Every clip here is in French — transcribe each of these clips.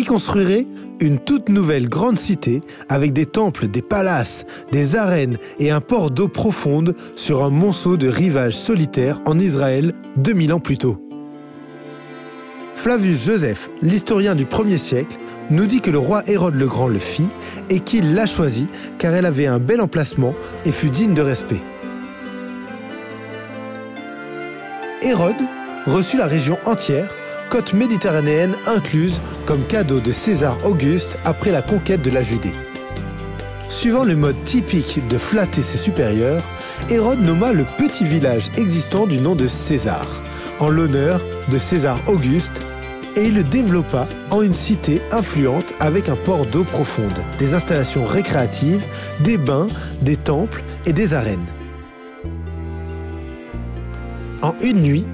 construirait une toute nouvelle grande cité avec des temples, des palaces, des arènes et un port d'eau profonde sur un monceau de rivages solitaires en Israël 2000 ans plus tôt. Flavius Joseph, l'historien du 1er siècle, nous dit que le roi Hérode le Grand le fit et qu'il l'a choisie car elle avait un bel emplacement et fut digne de respect. Hérode reçut la région entière, côte méditerranéenne incluse, comme cadeau de César Auguste après la conquête de la Judée. Suivant le mode typique de flatter ses supérieurs, Hérode nomma le petit village existant du nom de César, en l'honneur de César Auguste, et il le développa en une cité influente avec un port d'eau profonde, des installations récréatives, des bains, des temples et des arènes. En une nuit,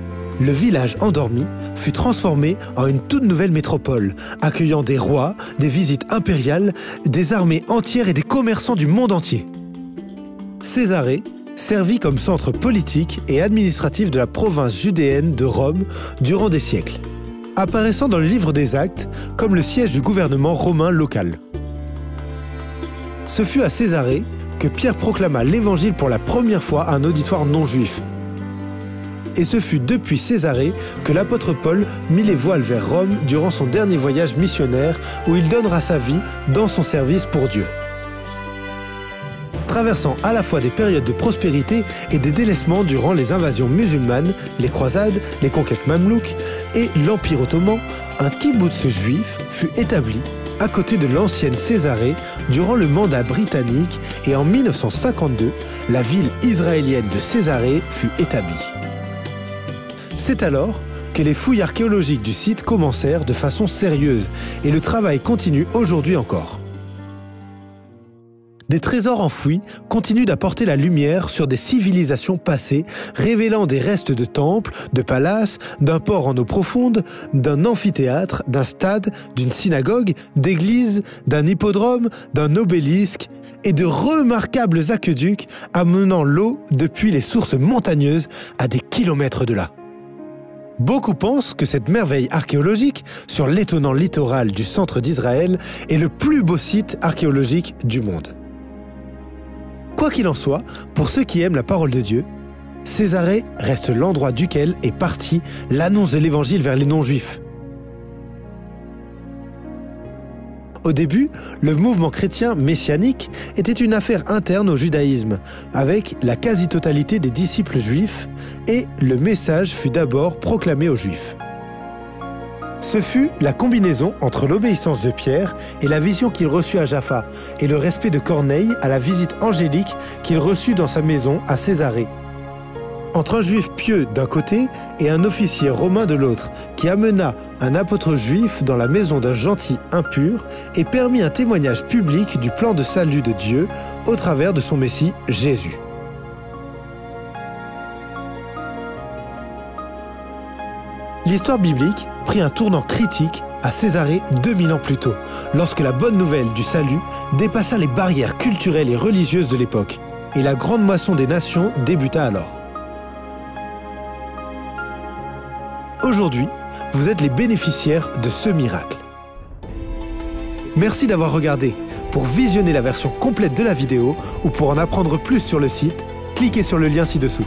le village endormi fut transformé en une toute nouvelle métropole, accueillant des rois, des visites impériales, des armées entières et des commerçants du monde entier. Césarée servit comme centre politique et administratif de la province judéenne de Rome durant des siècles, apparaissant dans le livre des Actes comme le siège du gouvernement romain local. Ce fut à Césarée que Pierre proclama l'évangile pour la première fois à un auditoire non juif. Et ce fut depuis Césarée que l'apôtre Paul mit les voiles vers Rome durant son dernier voyage missionnaire où il donnera sa vie dans son service pour Dieu. Traversant à la fois des périodes de prospérité et des délaissements durant les invasions musulmanes, les croisades, les conquêtes mamelouques et l'Empire ottoman, un kibboutz juif fut établi à côté de l'ancienne Césarée durant le mandat britannique et en 1952, la ville israélienne de Césarée fut établie. C'est alors que les fouilles archéologiques du site commencèrent de façon sérieuse et le travail continue aujourd'hui encore. Des trésors enfouis continuent d'apporter la lumière sur des civilisations passées, révélant des restes de temples, de palaces, d'un port en eau profonde, d'un amphithéâtre, d'un stade, d'une synagogue, d'églises, d'un hippodrome, d'un obélisque et de remarquables aqueducs amenant l'eau depuis les sources montagneuses à des kilomètres de là. Beaucoup pensent que cette merveille archéologique sur l'étonnant littoral du centre d'Israël est le plus beau site archéologique du monde. Quoi qu'il en soit, pour ceux qui aiment la parole de Dieu, Césarée reste l'endroit duquel est partie l'annonce de l'évangile vers les non-juifs. Au début, le mouvement chrétien messianique était une affaire interne au judaïsme, avec la quasi-totalité des disciples juifs, et le message fut d'abord proclamé aux juifs. Ce fut la combinaison entre l'obéissance de Pierre et la vision qu'il reçut à Jaffa, et le respect de Corneille à la visite angélique qu'il reçut dans sa maison à Césarée. Entre un juif pieux d'un côté et un officier romain de l'autre, qui amena un apôtre juif dans la maison d'un gentil impur et permit un témoignage public du plan de salut de Dieu au travers de son Messie Jésus. L'histoire biblique prit un tournant critique à Césarée 2000 ans plus tôt, lorsque la bonne nouvelle du salut dépassa les barrières culturelles et religieuses de l'époque, et la grande moisson des nations débuta alors. Aujourd'hui, vous êtes les bénéficiaires de ce miracle. Merci d'avoir regardé. Pour visionner la version complète de la vidéo ou pour en apprendre plus sur le site, cliquez sur le lien ci-dessous.